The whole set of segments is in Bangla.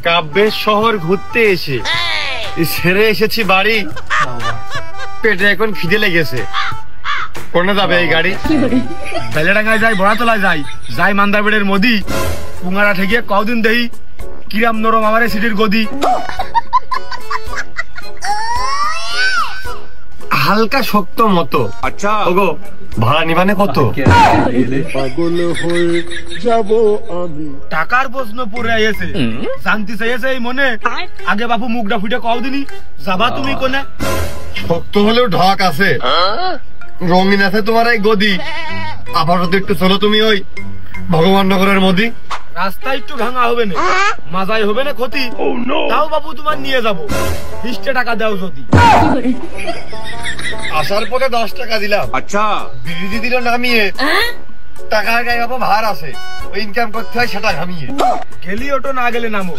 কাব্যের শহর ঘুরতে এসে ছেড়ে এসেছি বাড়ি, পেটে এখন খিদে লেগেছে। কোনে যাবে এই গাড়ি? বেলেডাঙ্গায় যাই, বড়াতলায় যাই, যাই মান্দারবেড়ের মোদি, পুঙ্গারা ঠেকিয়ে কদিন দেই কিরাম নরম আমার সিটির গদি। হালকা শক্ত মতো। আচ্ছা ওগো, ভাড়া নিবানে কত? পাগল হয়ে যাব আমি। টাকার প্রশ্ন পড়ে আইছে, শান্তি চাইছে এই মনে। আগে বাপু মুখটা ফুটে কও দিনি, যাবা তুমি কোনে? শক্ত হলেও ঢক আছে, রঙিন আছে তোমার এই গদি। আপাতত একটু চলো তুমি ওই ভগবান নগরের মোদি। রাস্তা একটু ভাঙা হবে না, মাজাই হবে না ক্ষতি, তাও বাবু তোমার নিয়ে যাবো। 20 টাকা দাও যদি। আসার পথে 10 টাকা দিলাম। আচ্ছা বিরোধী দিল নামিয়ে, টাকা গায়ে বাবু ভার আছে, ওই ইনকাম করতে হয় সেটা ঘামিয়ে। গেলি ওটো না গেলে নামো,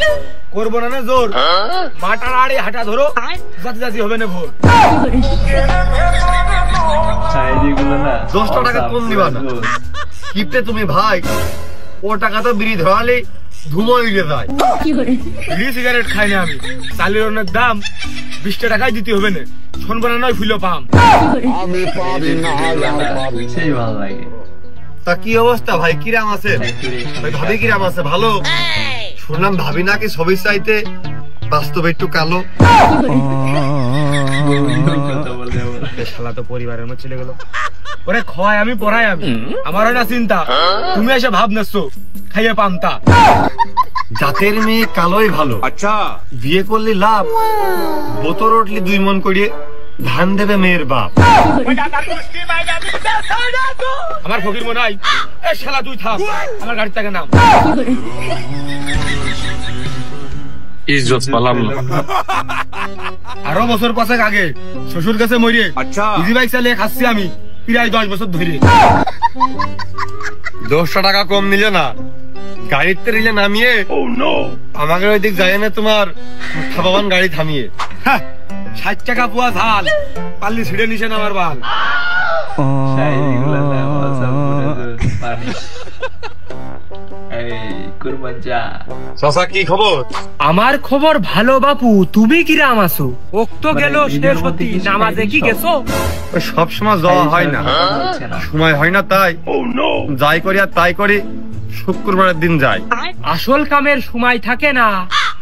করবো না জোর। মাটার আড়ে হাঁটা ধরো, জাতি জাতি হবে না ভোর। 10 টাকা কম দিবা না কিপটে তুমি ভাই। ও টাকা তো বিড়ি ধরালে ধুমো উড়ে যায়। বিড়ি সিগারেট খাই না আমি, চালের অনেক দাম। 20 টাকাই দিতে হবে না, শুনবো না নয় ফুলো পাম। তা কি অবস্থা ভাই, কিরাম আছে? ভাবি কিরাম আছে? ভালো। শুনলাম ভাবি নাকি ছবির চাইতে বাস্তবে একটু কালো। শালা তো পরিবারের মধ্যে চলে গেল। ওরে খয় আমি পড়াই আমি, আমার হয় না চিন্তা। তুমি এসে ভাব নেছো খাইয়ে পান্তা। জাতের মেয়ে কালোই ভালো। আচ্ছা বিয়ে করলে লাভ, বোতর উঠলি 2 মন করিয়ে ধান দেবে মেয়ের বাপ। আমার ফকির মনে হয়। এ শালা তুই থাক, আমার গাড়ি থেকে নাম। ইজ্জত পালাম না। আরো বছর 5 আগে শ্বশুর কাছে মরিয়ে ইজি বাইক চালিয়ে খাচ্ছি আমি প্রায় 10 বছর ধরে। 10 টাকা কম নিলে না, গাড়িতে রিলে নামিয়ে আমাকে ওই দিক যায় না তোমার খাবাবান গাড়ি থামিয়ে। 60 টাকা পোয়া ঝাল, পাল্লি ছিড়ে নিছে না আমার বাল। কি খবর? আমার খবর ভালো বাপু, তুমি কিরাম আছো? ওক্ত গেল শেষ হতি, নামাজে কি গেছো? সব সময় যাওয়া হয় না, সময় হয় না, তাই যাই করি আর তাই করি। শুক্রবারের দিন যাই, আসল কামের সময় থাকে না।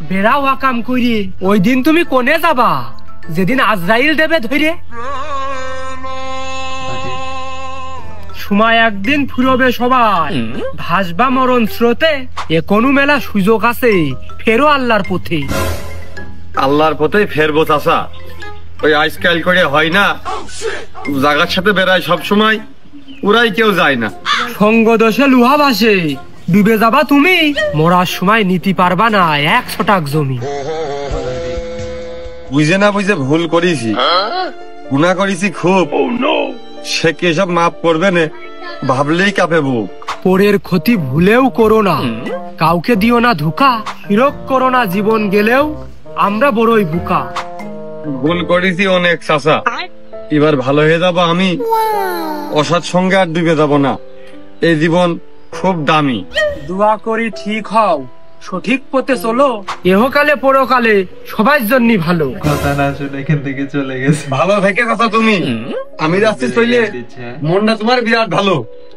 বেড়াও কাম করি। ওই দিন তুমি কোনে যাবা যেদিন আজরাইল দেবে ধরে? সময় একদিন ফুরবে সবাই, ভাসবা মরণ স্রোতে। এখনো মেলা সুযোগ আছে, ফেরো আল্লাহর পথে। আল্লাহর পথে ফেরবো চাচা, ওই আজকাল করে হয় না। জাগার সাথে বেড়ায় সব সময়, ওরাই কেউ যায় না। সঙ্গ দোষে লুহা ভাসে, ডুবে যাবা তুমি। মরার সময় নিতে পারবা না 1 ছটাক জমি। বুঝে না বুঝে ভুল করেছি, গুনাহ করেছি খুব। সে কি সব মাফ করবে না? ভাবলেই কাঁপে বুক। পরের ক্ষতি ভুলেও করো না, কাউকে দিও না ধোঁকা। হিরক করো না, জীবন গেলেও আমরা বড়ই বুকা। ভুল করেছি অনেক চাচা, এবার ভালো হয়ে যাবো আমি। অসৎ সঙ্গে আর ডুবে যাব না, এই জীবন খুব দামি। দোয়া করি ঠিক হও, সঠিক পথে চলো। এহকালে পরকালে সবার জন্য ভালো। কথা না শুনে এখান থেকে চলে গেছে। ভালো থেকে কথা তুমি, আমি যাচ্ছি চলে। মনটা তোমার বিরাট ভালো,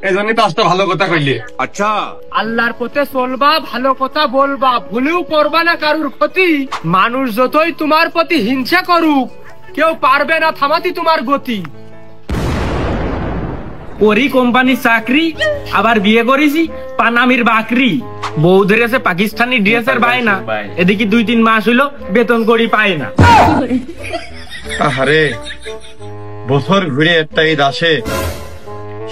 এই জন্য 5টা ভালো কথা কইলে। আচ্ছা আল্লাহর পথে চলবা, ভালো কথা বলবা, ভুলেও করবা না কারুর ক্ষতি। মানুষ যতই তোমার প্রতি হিংসা করুক, কেউ পারবে না থামাতে তোমার গতি। ওরই কোম্পানির চাকরি, আবার বিয়ে করেছি পানামির বাকরি। বউ ধরেছে পাকিস্তানি ড্রেসের বায়না, এদিকে 2-3 মাস হইলো বেতন করি পায় না। আরে বছর ঘুরে একটা ঈদ আসে,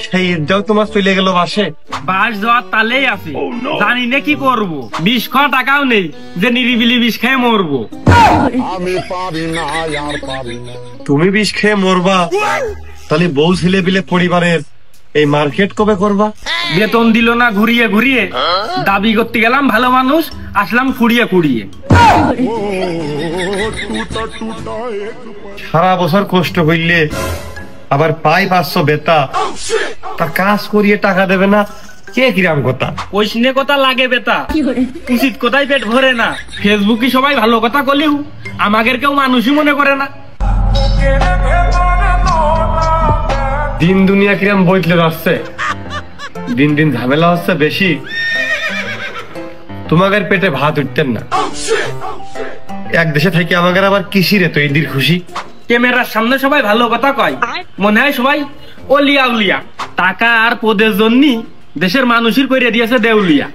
সেই ঈদটাও তোমার চলে গেল বাসে। বাস যাওয়ার তালেই আছে, জানি না কি করবো। 20 টাকাও নেই যে নিরিবিলি বিষ খেয়ে মরবো। তুমি বিষ খেয়ে মরবা, তাহলে বউ ছেলে বিলে পরিবারের এই মার্কেট কবে করবা? বেতন দিল না ঘুরিয়ে ঘুরিয়ে, দাবি করতে গেলাম ভালো মানুষ, আসলাম ফুড়িয়ে কুড়িয়ে। সারা বছর কষ্ট হইলে আবার পাই 500 বেতা, তা কাজ করিয়ে টাকা দেবে না, কে কিরাম কথা? ওইসনে কথা লাগে বেটা, উচিত কথাই পেট ভরে না। ফেসবুকে সবাই ভালো কথা কলেও আমাদের কেউ মানুষই মনে করে না। দিন দুনিয়া কিরাম বইতলে যাচ্ছে, দিন দিন ঝামেলা হচ্ছে বেশি। তোমাদের পেটে ভাত উঠতেন না, এক দেশে থেকে আমাদের আবার কিসিরে তো ঈদের খুশি। ক্যামেরার সামনে সবাই ভালো কথা কয়, মনে হয় সবাই অলিয়া উলিয়া। টাকা আর পদের জন্য দেশের মানুষের করে দিয়েছে দেউলিয়া।